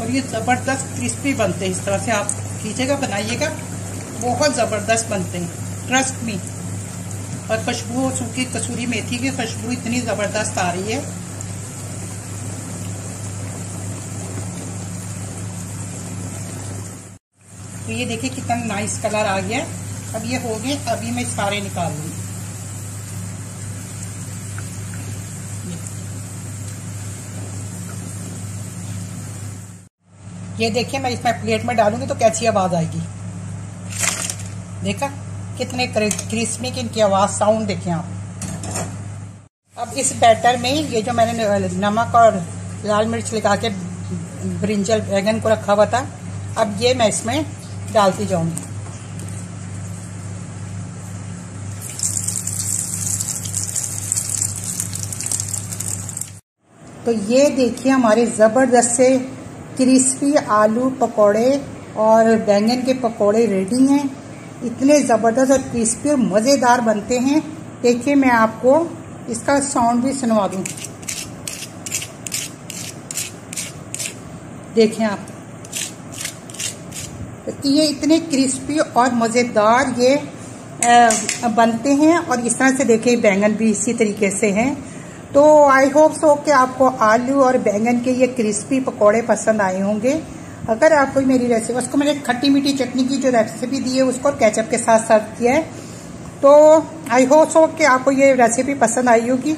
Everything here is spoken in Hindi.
और ये ज़बरदस्त क्रिस्पी बनते हैं। इस तरह से आप कीजिएगा, बनाइएगा, बहुत ज़बरदस्त बनते हैं, ट्रस्ट मी। और खुशबू, सूखी कसूरी मेथी की खुशबू इतनी ज़बरदस्त आ रही है। तो ये देखिए कितना नाइस कलर आ गया। अब ये हो गए, अभी मैं सारे निकाल लूँगी। ये देखिए, मैं इसमें प्लेट में डालूंगी तो कैसी आवाज आएगी। देखा कितने क्रिस्पी की इनकी आवाज, साउंड देखिए आप। अब इस बैटर में ये जो मैंने नमक और लाल मिर्च लगा के ब्रिंजल बैगन को रखा हुआ था, अब ये मैं इसमें डालती जाऊंगी। तो ये देखिए हमारे जबरदस्त से क्रिस्पी आलू पकोड़े और बैंगन के पकोड़े रेडी हैं। इतने ज़बरदस्त और क्रिस्पी और मज़ेदार बनते हैं। देखिए मैं आपको इसका साउंड भी सुनवा दूँ। देखें आप, तो ये इतने क्रिस्पी और मज़ेदार ये बनते हैं। और इस तरह से देखिए बैंगन भी इसी तरीके से हैं। तो आई होप सो कि आपको आलू और बैंगन के ये क्रिस्पी पकोड़े पसंद आए होंगे। अगर आपको मेरी रेसिपी, उसको मैंने खट्टी मीठी चटनी की जो रेसिपी दी है उसको केचप के साथ सर्व किया है। तो आई होप सो कि आपको ये रेसिपी पसंद आई होगी।